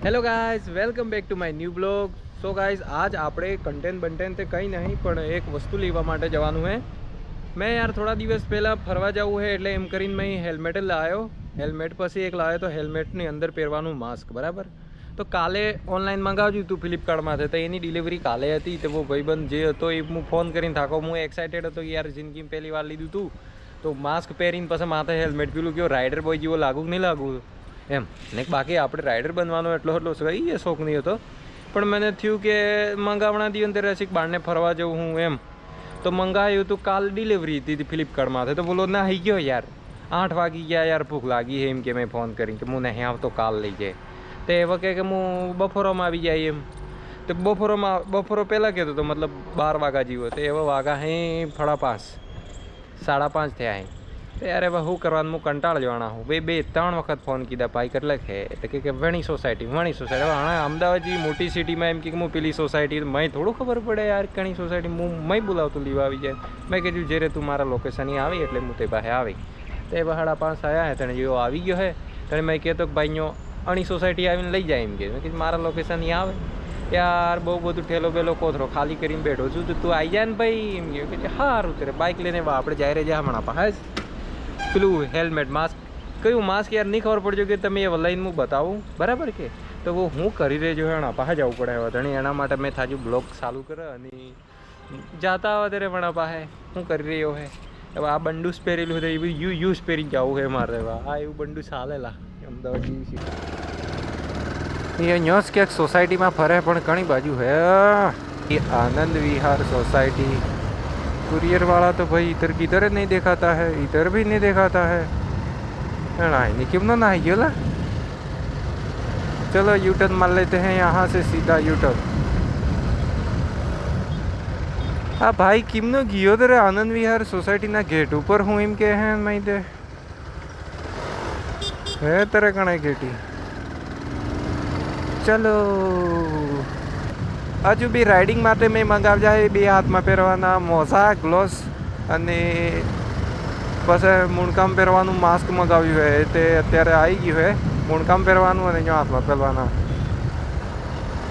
Hello guys welcome back to my new blog. So guys आज આપણે content કંઈ નહીં પણ એક વસ્તુ લેવા માટે જવાનું છે। મેં યાર થોડા દિવસ પહેલાં ફરવા જવું છે એટલે એમ કરીને મેં હેલ્મેટ જ લાવ્યો। હેલ્મેટ પછી એક લાવ્યો તો હેલ્મેટની અંદર પહેરવાનું માસ્ક બરાબર। તો કાલે ઓનલાઈન મંગાવ્યું હતું ફ્લિપકાર્ટમાંથી, તો એની ડિલિવરી કાલે હતી। તો ભાઈબંધ જે હતો એ હું ફોન કરીને થાકો, હું એક્સાઇટેડ હતો યાર, જિંદગીમાં પહેલી વાર લીધું હતું। તો માસ્ક પહેરીને પછી માથે હેલ્મેટ પેલું કયો રાઇડર બોય જેવો લાગુ કે નહીં લાગુ એમ ને। બાકી આપણે રાઇડર બનવાનો એટલો કઈ એ શોખ નહીં હતો, પણ મને થયું કે મંગાવણા દી અંદર રસિક બહારને ફરવા જવું હું એમ। તો મંગાવ્યું તો કાલ ડિલિવરી હતી ફ્લિપકાર્ટમાંથી। તો બોલો ના આવી ગયો યાર, 8 વાગી ગયા યાર, ભૂખ લાગી એમ કે મેં ફોન કરીને કે હું નહીં આવતો કાલ લઈ જાય। તો એ વખતે કે હું બપોરોમાં આવી જાય એમ। તો બપોરો પહેલાં કહેતો તો મતલબ 12 વાગ્યા જેવો, તો એવા વાગા હે 5:30 5:30 થયા હે। તો યાર હવે શું કરવાનું, હું કંટાળ જવાના હું। 2-3 વખત ફોન કીધા ભાઈ કેટલે છે, તો કે વણી સોસાયટી હવે હા અમદાવાદ જેવી મોટી સિટીમાં એમ કે હું પેલી સોસાયટી મેં થોડું ખબર પડે યાર કણી સોસાયટી હું મેં બોલાવતું લીવા આવી જાય। મેં કીધું જ્યારે તું મારા લોકેશનની આવી એટલે હું તે પાસે આવી। તો એ 5:30 આવ્યા હે, તને જેવો આવી ગયો હે તને મેં કહેતો કે ભાઈઓ અણી સોસાયટી આવીને લઈ જાય એમ કે। મેં કીધું મારા લોકેશનની આવે યાર, બહુ બધું ઠેલો બેલો કોથરો ખાલી કરીને બેઠો છું, તો તું આવી જાય ને ભાઈ એમ કે સારું ત્યારે બાઇક લઈને આપણે જાય રે જા હમણાં પાસે પેલું હેલ્મેટ માસ્ક કયું માસ્ક યાર નહીં ખબર પડજો કે તમે એ લઈને હું બતાવું બરાબર કે। તો હું કરી રહેજો હણા પાસે જવું પડે હવે ધણી, એના માટે મેં થાજુ બ્લોગ ચાલુ કરે અને જાતા આવે ત્યારે વણા પાસે હું કરી રહ્યો હે। હવે આ બંડુસ પહેરેલું હતું એ બધું યુઝ પહેરીને જવું હે મારે। આ એવું બંડુસ ચાલેલા અમદાવાદ જેવી સિટી એ ન્યોસ ક્યાંક સોસાયટીમાં ફરે પણ ઘણી બાજુ હે। એ આનંદ વિહાર સોસાયટી कुरियर वाला तो भाई इधर किधर नहीं दिखाता है, इधर भी नहीं दिखाता है नहीं क्यों ना ही ला। चलो यू टर्न मार लेते हैं यहाँ से सीधा यू टर्न। हाँ भाई किमनो गियो तेरे आनंद विहार सोसायटी ना गेट ऊपर हूँ एम के हैं मैं दे है तेरे कणे गेटी। चलो हजू बी राइडिंग માટે મેં મંગાવ્યા છે 2 હાથમાં પહેરવાના મોજા ગ્લોવ્સ અને પછી મૂણકામ પહેરવાનું માસ્ક મંગાવ્યું છે। તે અત્યારે આવી ગયું છે, મૂણકામ પહેરવાનું અને અહીંયા હાથમાં પહેરવાના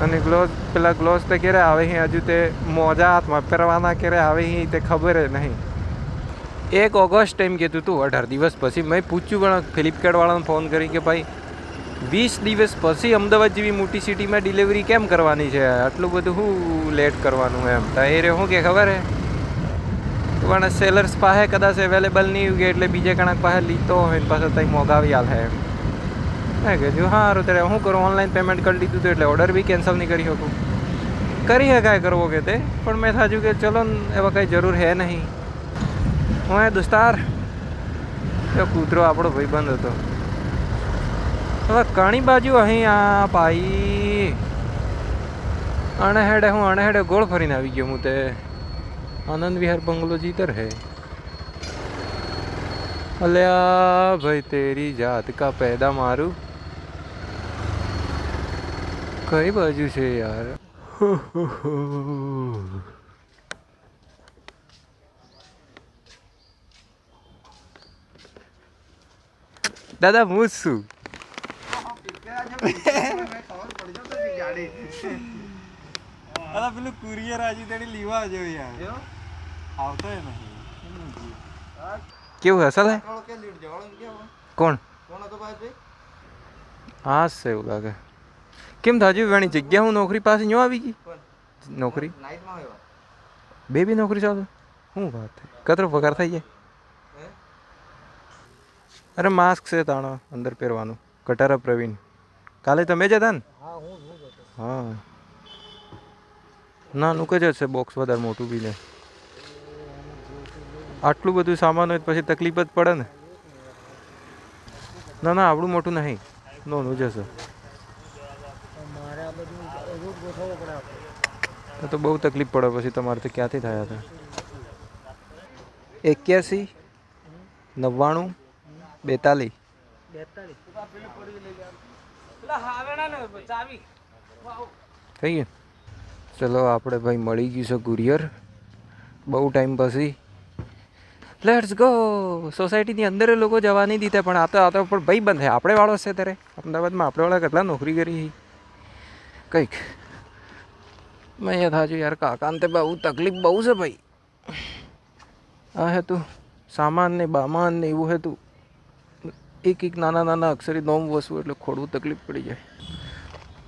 અને ગ્લોવ્સ પેલા ગ્લોવ્સ તો ક્યારે આવે છે હજુ, તે મોજા હાથમાં પહેરવાના ક્યારે આવે છે તે ખબર જ નહીં। 1 ઓગસ્ટ એમ કહેતું હતું, 18 દિવસ પછી મેં પૂછ્યું પણ ફ્લિપકાર્ટવાળાને ફોન કરી કે ભાઈ 20 દિવસ પછી અમદાવાદ જેવી મોટી સિટીમાં ડિલિવરી કેમ કરવાની છે, આટલું બધું શું લેટ કરવાનું એમ। તો એ રે શું કે ખબર હે પણ સેલર્સ પાસે કદાચ અવેલેબલ નહીં હોય એટલે બીજે કણાક પાસે લીધો હોય ને પાછો ત્યાં મોગાવી આલે એમ। મેં કીધું સારું ત્યારે શું કરું, ઓનલાઈન પેમેન્ટ કરી દીધું હતું એટલે ઓર્ડર બી કેન્સલ નહીં કરી શકું, કરી શકાય કરવો કે તે પણ મેં થાજું કે ચલો ને એવા કંઈ જરૂર હે નહીં। હું હે દોસ્તાર એ કૂતરો આપણો ભાઈબંધ હતો। હવે ઘણી બાજુ અહીંયા ભાઈ અણહેડે હું અણહેડે ગોળ ફરીને આવી ગયો હું। તે આનંદ વિહાર બંગલો જીતર હે અલ્યા ભાઈ તેરી જાત કા પેદા મારું કઈ બાજુ છે યાર। દાદા હું છું પેલું કુરિયર આજે તેની લીવા જો યાર આવતો નહીં કેવું અસલ હે કોણ હા છે એવું લાગે। કેમ થાજુ વેણી જગ્યા હું નોકરી પાસે ન્યો આવી ગઈ નોકરી બે નોકરી ચાલુ શું વાત કતરો પગાર થઈ જાય। અરે માસ્ક છે તાણો અંદર પહેરવાનું કટારા પ્રવીણ કાલે તમે જ હતા ને? હા નાનું જ હશે બોક્સ, વધારે મોટું બી નહીં। આટલું બધું સામાન હોય પછી તકલીફ જ પડે ને। ના ના આવડું મોટું નહીં, નાનું જ હશે તો બહુ તકલીફ પડે પછી તમારે તો ક્યાંથી થયા હતા। 81 99 42 થઈ ગયું। ચલો આપણે ભાઈ મળી ગયું છે કુરિયર બહુ ટાઈમ પછી। Let's go. સોસાયટીની અંદર લોકો જવા નહીં દીધા પણ આ તો પણ ભાઈ બંધ છે આપણે વાળો છે ત્યારે અમદાવાદમાં આપણે વાળા કેટલા નોકરી કરી કંઈક મેં યાદ હાજુ યાર કાકાને તે બહુ તકલીફ બહુ છે ભાઈ. આ હે તું સામાન ને બામાન ને એવું હે તું એક નાના નાના અક્ષરી નોમ વસવું એટલે ખોડવું તકલીફ પડી જાય.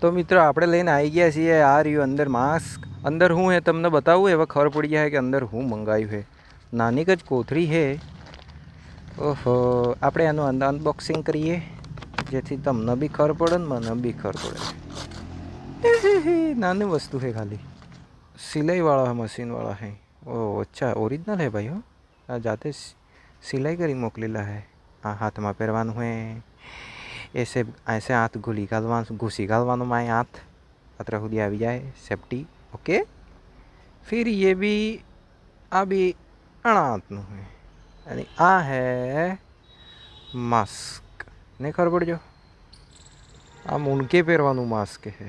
તો મિત્રો આપણે લઈને આવી ગયા છીએ આ રહ્યું અંદર માસ્ક. અંદર હું હે તમને બતાવું એવા ખબર પડી જાય કે અંદર હું મંગાવ્યું હે. નાની જ કોથળી હે. ઓહો આપણે આનું અનબોક્સિંગ કરીએ જેથી તમને બી ખબર પડે ને મને બી ખબર પડે. નાની વસ્તુ છે ખાલી સિલાઈવાળા મશીનવાળા હે. ઓહ અચ્છા ઓરિજિનલ હે ભાઈ. હો આ જાતે સિલાઈ કરી મોકલેલા હે. આ હાથમાં પહેરવાનું હે. ऐसे ऐसे हाथ घुसी घालવાનું માં હાથ અത്ര સુધી આવી જાય સેફટી. ઓકે फिर ये भी આ બી આણા હાથનું હે અને આ હે માસ્ક. ને ખબર પડજો આ મૂનકે પહેરવાનું માસ્ક હે.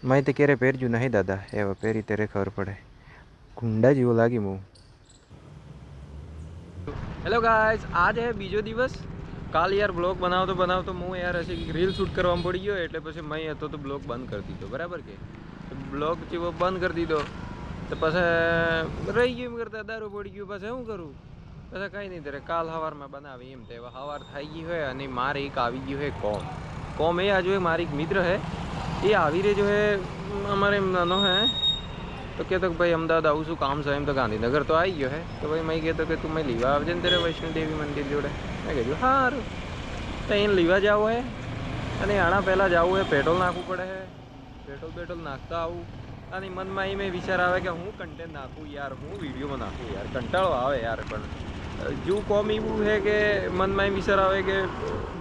મેં તો ક્યારે પહેરજું નહીં દાદા. એવા પહેરી ત્યારે ખબર પડે. ગુંડા જેવો લાગી હું. હેલો ગાઈસ આજ હે બીજો દિવસ. કાલ યાર બ્લોગ બનાવતો હું યાર હશે રીલ શૂટ કરવામાં પડી ગયો એટલે પછી મેં હતો તો બ્લોગ બંધ કરી દીધો. બરાબર કે બ્લોગ જેવો બંધ કરી દીધો તો પછી રહી ગયું એમ કરતા દારૂ પડી ગયું. પછી શું કરું પછી કંઈ નહીં ત્યારે કાલ સવારમાં બનાવી એમ તે સવાર થઈ ગઈ હોય અને મારે એક આવી ગયું હે કોમ એ આજુ મારી એક મિત્ર હે એ આવી રહ્યો હે અમારે એમ નાનો હે તો કહેતો કે ભાઈ અમદાવાદ આવું શું કામ છે એમ તો ગાંધીનગર તો આવી ગયો હે તો ભાઈ મેં કહેતો કે તું મેં લીવા આવજે ને ત્યારે વૈષ્ણોદેવી મંદિર જોડે. મેં કીધું સારું તો એને લીવા જવું હે અને આણા પહેલાં જવું હે પેટ્રોલ નાખવું પડે હે. પેટ્રોલ નાખતા આવું અને મનમાં એ મેં વિચાર આવે કે હું કન્ટેન્ટ નાખું યાર હું વિડીયોમાં નાખું યાર કંટાળો આવે યાર. પણ જો કોમ એવું है કે મનમાં એ વિચાર આવે કે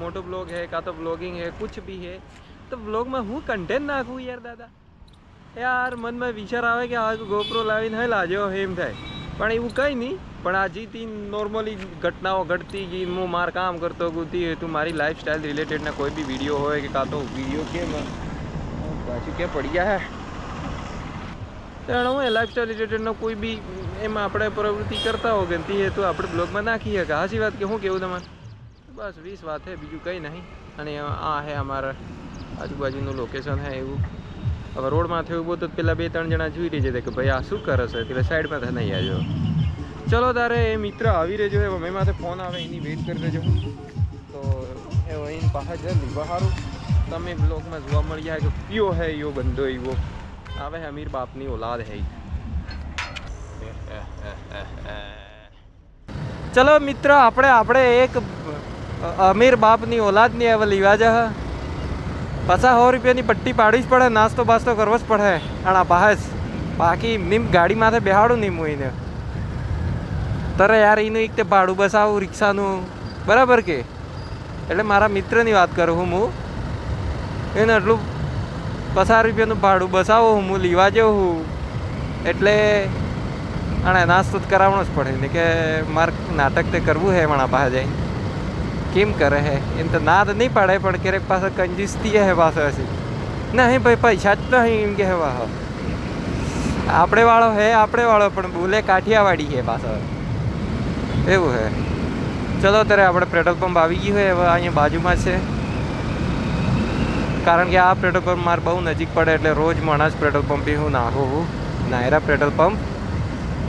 મોટો બ્લોગ है કાં તો બ્લોગિંગ है कुछ भी है તો બ્લોગમાં હું કન્ટેન્ટ નાખું યાર દાદા. યાર મનમાં વિચાર આવે કે આ ગોપ્રો લાવીને હે લાજો એમ થાય પણ એવું કંઈ નહીં. પણ આ જીતી નોર્મલી ઘટનાઓ ઘટતી ગઈ હું માર કામ કરતો ગુતી તું મારી લાઈફસ્ટાઈલ રિલેટેડના કોઈ બી વિડીયો હોય કે કાં તો વિડીયો કેમ પાછું કે પડી ગયા હે ત્યારે હું લાઈફસ્ટાઈલ રિલેટેડનો કોઈ બી એમાં આપણે પ્રવૃત્તિ કરતા હો ગમતી હે તો આપણે બ્લોગમાં નાખીએ કે હાચી વાત કે શું કેવું તમારે. બસ 20 વાત હે બીજું કંઈ નહીં. અને આ હે અમારા આજુબાજુનું લોકેશન હે એવું. હવે રોડમાં થયું ઉભો તો પેલા 2-3 જણા જોઈ રહી છે કે ભાઈ આ શું કરે છે એટલે સાઈડમાં નહીં આવજો. ચલો તારે એ મિત્ર આવી રહેજો હે મેં માથે ફોન આવે એની વેઇટ કરી રહેજો. તો એ એની પાસે જલ્દી બહારું તમે બ્લોગમાં જોવા મળી જાય કે કયો હે યો બંધો એવો આવે હે અમીર બાપની ઓલાદ હે. ચલો મિત્ર આપણે એક અમીર બાપની ઓલાદની હવે લીવા જા 50-100 રૂપિયાની પટ્ટી પાડવી જ પડે. નાસ્તો બાસ્તો કરવો જ પડે આણા પાસે. બાકી નીમ ગાડી માથે બેહાડું નહીં હું એને તરે યાર એનું એક તે ભાડું બસાવું રિક્ષાનું બરાબર કે. એટલે મારા મિત્રની વાત કરું હું એને એટલું 50 રૂપિયાનું ભાડું બસાવો હું લીવા જાઉં એટલે આણે નાસ્તો જ કરાવવાનો જ પડે ને કે મારે નાટક તે કરવું હે મારા પાસે જઈને કેમ કરે હે એમ તો ના તો નહીં પાડે પણ ક્યારેક પાસે કંજૂસતી હે પાસે હશે નહીં ભાઈ પૈસા જ નહીં એમ કે વાહ આપણે વાળો પણ બોલે કાઠિયાવાડી છે પાછળ એવું હે. ચલો ત્યારે આપણે પેટ્રોલ પંપ આવી ગયું હોય હવે અહીંયા બાજુમાં છે કારણ કે આ પેટ્રોલ પંપ મારે બહુ નજીક પડે એટલે રોજ માણસ પેટ્રોલ પંપે હું નાખું. નાયરા પેટ્રોલ પંપ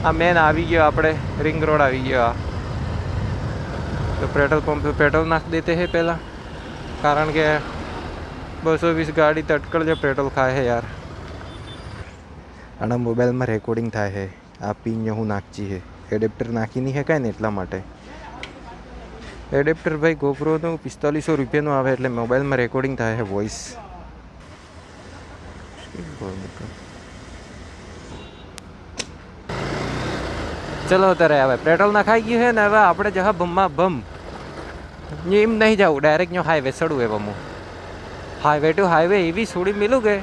આ મેન આવી ગયો આપણે રિંગ રોડ આવી ગયો. તો પેટ્રોલ પંપ पे पेट्रोल नाख देते हैं पहला कारण કે 220 ગાડી તટકળ જો પેટ્રોલ ખાય છે યાર. આના મોબાઈલમાં રેકોર્ડિંગ થાય છે આ પિન હું નાખજી છે એડેપ્ટર નાખી નહીં શકાય ને એટલા માટે. એડેપ્ટર ભાઈ ગોપ્રોનું 4500 રૂપિયાનું આવે એટલે મોબાઈલમાં રેકોર્ડિંગ થાય છે વોઇસ. ચલો ત્યારે હવે પેટ્રોલ નાખાઈ ગયું છે ને હવે આપણે જહા બમમાં બમ એમ નહીં જાઉં ડાયરેક્ટ નો હાઈવે ચડું એ બમું હાઈવે ટુ હાઈવે એવી છોડી મિલું કે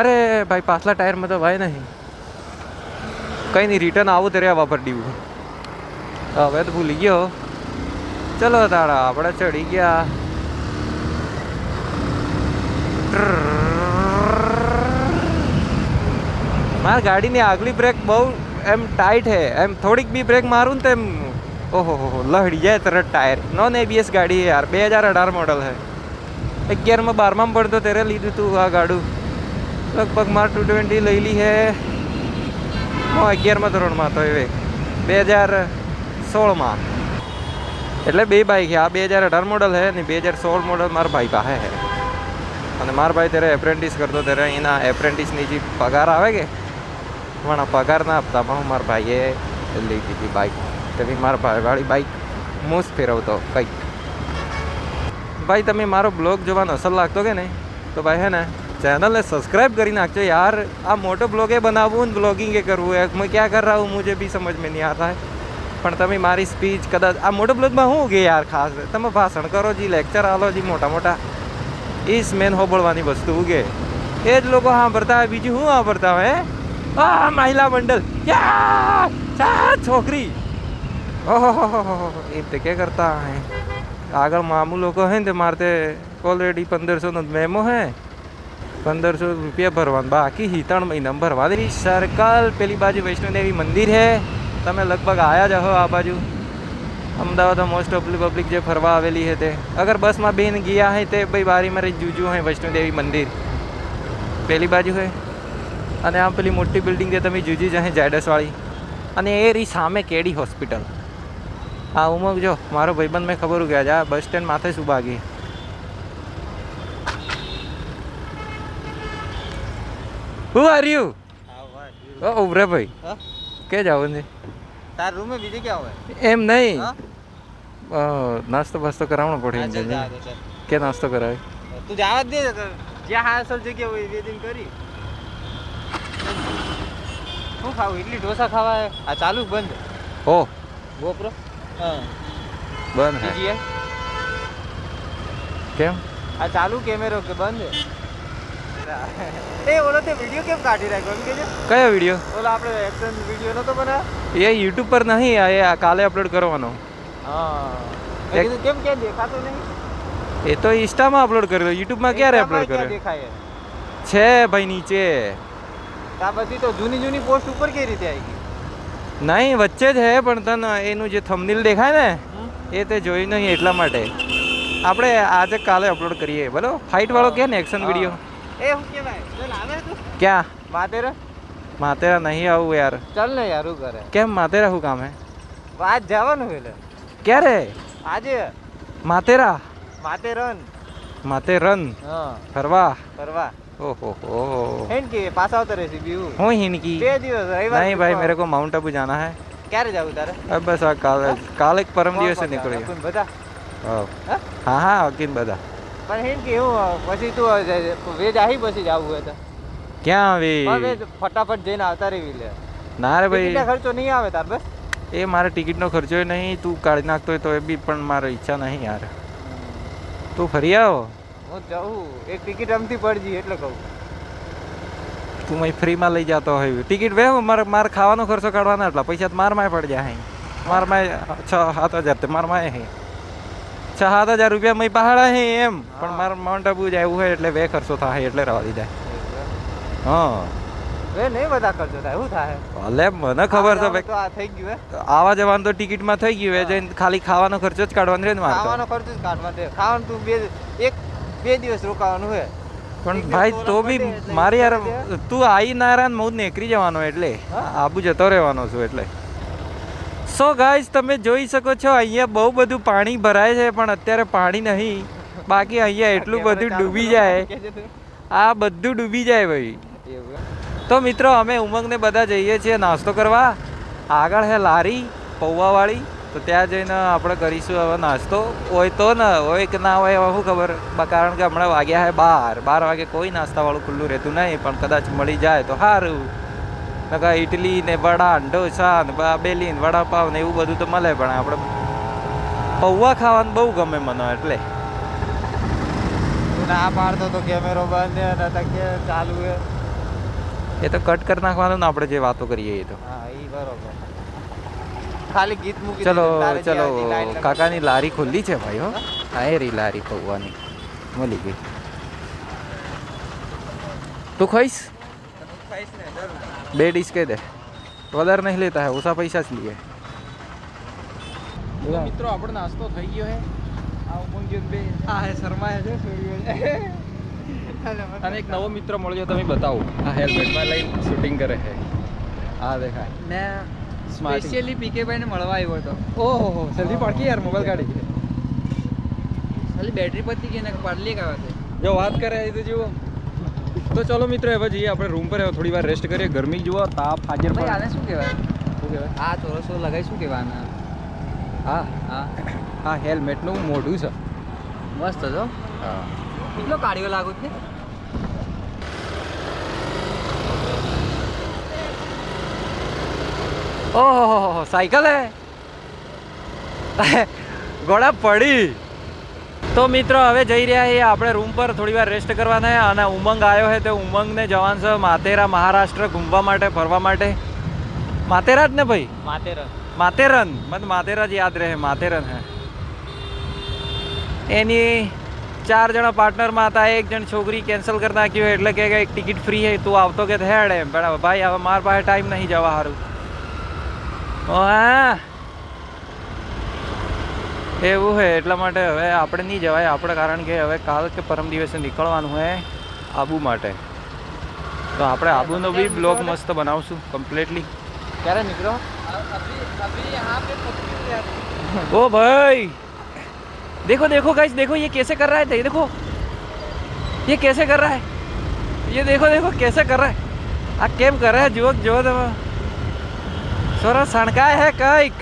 અરે ભાઈ પાછલા ટાયરમાં તો ભાઈ નહીં કંઈ નહીં રિટર્ન આવું ત્યારે આવવા પડ્યું. હવે તો ભૂલી ગયો. ચલો તારા આપણે ચડી ગયા. મારી ગાડીની આગલી બ્રેક બહુ એમ ટાઈટ હે એમ થોડીક બી બ્રેક મારું ને તેમ ઓહો લહડી જાય તરત ટાયર. નોન ABS ગાડી है यार 2018 मॉडल है 11માં 12માં ભણતો ત્યારે લીધું હતું આ ગાડું. લગભગ મારે 220 લઈ લી હે. હું 11માં ધોરણમાં હતો એ 2016માં. એટલે બે બાઈક છે. આ 2018 મોડલ છે ને 2016 મોડલ મારા ભાઈ પાસે છે. અને મારા ભાઈ ત્યારે એપ્રેન્ટિસ કરતો ત્યારે એના એપ્રેન્ટિસની જે પગાર આવે કે પણ પગારના હપ્તામાં હું મારા ભાઈએ લઈ દીધી બાઈક. તેથી મારા ભાઈવાળી બાઈક હું જ ફેરવતો કંઈક. ભાઈ તમે મારો બ્લોગ જોવાનો અસલ લાગતો કે નહીં તો ભાઈ હે ને ચેનલને સब्सक्राइब કરી નાખજો યાર. આ મોટો બ્લોગ એ બનાવવું ને બ્લોગિંગ એ કરવું है मैं क्या कर रहा हूँ मुझे भी समझ में नहीं आता है. પણ તમે મારી સ્પીચ કદાચ આ મોટો બ્લોગમાં શું ઉગે યાર ખાસ તમે ભાષણ કરો જી લેક્ચર આલો જી મોટા મોટા ઈસ મેન હોબળવાની વસ્તુ ઉગે એ જ લોકો સાંભળતા હોય. બીજું શું સાંભળતા હોય? આ મહિલા મંડળ યા છોકરી ઓહો એ તે કે કરતા હે. આગળ મામू લોકો હે ને તે મારતે ઓલરેડી 1500નો મેમો હે. 1500 રૂપિયા ભરવાનું બાકી ही 3 મહિના ભરવા દે. સર્કલ પેલી બાજુ વૈષ્ણોદેવી મંદિર હે. તમે લગભગ આયા જ હો આ બાજુ. અમદાવાદમાં મોસ્ટ ઓફલી પબ્લિક જે ફરવા આવેલી છે તે અગર બસમાં બેન ગયા હે તે ભાઈ બારીમાં રહી જુજુ હે વૈષ્ણોદેવી મંદિર પેલી બાજુ હે. અને આ પેલી મોટી બિલ્ડિંગ જે તમે જુજી જ હે ઝાયડસવાળી. અને એ રહી સામે કેડી હોસ્પિટલ. હા ઉમંગ જો મારો ભાઈબંધ મેં ખબર ગયા જા બસ સ્ટેન્ડ માથે શું ભાગી. હું આર યુ ઓ ઉભરે ભાઈ કે જાવ ને તાર રૂમ में બીજે क्या હોય એમ નહીં નાસ્તો બાસ્તો કરાવવાનો પડે કે નાસ્તો કરાવે તું જવા જ દે જ્યાં હાસલ જગ્યા હોય વેદિંગ કરી શું ખાવું ઇડલી ઢોસા ખાવા આ ચાલુ બંધ ઓ ગોપ્રો હા બંધ હે બીજી કેમ આ ચાલુ કેમેરો કે બંધ એ ઓલો તે વિડિયો કેમ કાઢી રાખ્યો એમ કેજો કયો વિડિયો ઓલો આપણે એક્શન વિડિયો નતો બનાવ્યો એ યુટ્યુબ પર નહીં આ કાલે અપલોડ કરવાનો હા કેમ કે દેખાતો નહીં એ તો ઇન્સ્ટામાં અપલોડ કર્યો યુટ્યુબમાં ક્યારે અપલોડ કર્યો દેખાય છે ભાઈ નીચે આ બધી તો જૂની પોસ્ટ ઉપર કઈ રીતે આવી ગઈ નહીં વચ્ચે જ હે પણ તને એનું જે થંબનેલ દેખાય ને એ તે જોયું નહીં એટલા માટે આપણે આજે કાલે અપલોડ કરીએ બોલો ફાઇટ વાળો કે ને એક્શન વિડિયો એ હું કેવાય ચલ આવે તું ક્યાં માતેરા માતેરા નહીં આવું યાર ચલ ને યાર હું કરે કેમ માતેરા શું કામ હે આજ જવાનું એટલે ક્યારે આજે માતેરા માતેરન હા ફરવા ओहो हो हिंडकी पास आवता रहसी बीहू हो हिंडकी 2 દિવસ रविवार नहीं भाई मेरे को माउंट आबू जाना है ક્યારે જાવ તારે अब बस आ काल एक परम દિવસ से निकले कोई बता हाँ हाँ अकिन बता पर हिंडकी હું પછી તું વેજ આહી પછી જાવું હોય તો ક્યાં વે હવે ફટાફટ જઈને આવતા રહેવી લે ના રે ભાઈ ટિકિટનો ખર્ચો નહીં આવે તાર બસ એ મારે ટિકિટનો ખર્ચો નહીં તું કાઢી નાખતો હોય તો એ બી પણ મારો ઈચ્છા નહીં યાર તું ફરી આવો હું જાઉં એક ટિકિટ અમથી પડજી એટલે કહું તું મેં ફ્રીમાં લઈ જતો હોય ટિકિટ વે મારે ખાવાનો ખર્ચો કાઢવાના એટલા પૈસા તો મારમાંય પડી જાય માર માં 6-7 હજાર માર માં 6-7 હજાર રૂપિયા મેં પહાડા હે એમ પણ મારે માઉન્ટ આબુ જવું હોય એટલે વે ખર્ચો થાય એટલે રવા દીધા હા વે નહીં બધા ખર્ચો થાય શું થાય ભલે મને ખબર છે ભાઈ તો આ થઈ ગયું હે આવા જવાનું તો ટિકિટમાં થઈ ગયું હે જઈને ખાલી ખાવાનો ખર્ચો જ કાઢવાનો રહે ને મારે ખાવાનો ખર્ચો જ કાઢવાનો છે ખાવાનું તું બે દિવસ રોકાવાનું હે પણ ભાઈ તો બી મારે યાર તું આવી નારાયણ મૌજ નીકળી જવાનો એટલે આબુ જતો રહેવાનો છું એટલે સો ગાઈઝ તમે જોઈ શકો છો અહીંયા બહુ બધું પાણી ભરાય છે પણ અત્યારે પાણી નહીં બાકી અહીંયા એટલું બધું ડૂબી જાય આ બધું ડૂબી જાય ભાઈ તો મિત્રો અમે ઉમંગને બધા જઈએ છીએ નાસ્તો કરવા આગળ હે લારી પૌવાવાળી તો ત્યાં જઈને આપણે કરીશું હવે નાસ્તો હોય તો ને હોય કે ના હોય શું ખબર કારણ કે હમણાં વાગ્યા હે 12 વાગે કોઈ નાસ્તાવાળું ખુલ્લું રહેતું નહીં પણ કદાચ મળી જાય તો સારું નકા ઇડલી ને વડા ઢોસા ને દાબેલી ને વડાપાવ ને એવું બધું તો મળે પણ આપણે પૌવા ખાવાનું બહુ ગમે મને એટલે ના પાડતો તો કેમેરો બંધ ને કે ચાલુ હે એ તો કટ કરી નાખવાનું ને આપણે જે વાતો કરીએ એ તો હા ઈ બરોબર ખાલી ગીત મૂકી ચલો ચલો કાકાની લારી ખુલ્લી છે ભાઈ હો આ રી લારી પૌવાની મળી ગઈ તું ખાઈશ બે ડીશ કહી દે વધારે નહીં લેતા હે ઓછા પૈસા જ લીએ મિત્રો આપણો નાસ્તો થઈ ગયો હે અને એક નવો મિત્ર મળ્યો, તમે બતાવો. આ હેલ્મેટમાં લઈને શૂટિંગ કરે છે. હા દેખાય. મેં Smarting. સ્પેશિયલી પીકે ભાઈને મળવા આવ્યો હતો. ઓહો જલ્દી પડકી યાર મોબાઈલ કાઢી. ખાલી બેટરી પતી ગઈ ને પાડલી કાવા છે. જો વાત કરે એ તો જુઓ. તો ચલો મિત્રો હવે જઈએ આપણે રૂમ પર, હવે થોડી વાર રેસ્ટ કરીએ. ગરમી જુઓ, તાપ હાજર ભાઈ પર. આને શું કહેવાય? શું કહેવાય? આ ચોરસો લગાઈ શું કહેવાય? હા હા હા હેલ્મેટનું મોઢું છે. મસ્ત છો. હા કેટલો કાઢ્યો લાગુ છે. ઓહો સાયકલ હે ગોળા પડી. તો મિત્રો હવે જઈ રહ્યા છીએ આપણે રૂમ પર થોડી વાર રેસ્ટ કરવાના છે. અને ઉમંગ આવ્યો છે, તે ઉમંગને જવાનું છે માતેરા મહારાષ્ટ્ર ઘૂમવા માટે, ફરવા માટે. માતેરા જ ને ભાઈ? માતેરન. મને માતેરા જ યાદ રહે, માતેરન હે. એની 4 જણા પાર્ટનરમાં હતા, એક જણ છોકરી કેન્સલ કરી નાખ્યું એટલે કે એક ટિકિટ ફ્રી છે, તું આવતો કે હેડ એમ. પણ ભાઈ હવે મારા પાસે ટાઈમ નહીં જવા સારું. હા એવું છે, એટલા માટે હવે આપણે નહીં જવાય આપણે, કારણ કે હવે કાલ કે પરમ દિવસે નીકળવાનું હોય આબુ માટે. તો આપણે આબુનો બી બ્લોગ મસ્ત બનાવશું કમ્પ્લીટલી. ક્યારે નીકળો? ओ भाई देखो देखो गाइस, देखो ये कैसे कर रहा है, देखो ये कैसे कर रहा है, ये देखो देखो कैसे कर रहा है. આ કેમ કરે જુઓ જુઓ તમે. સરસ સણકાય હે કઈક.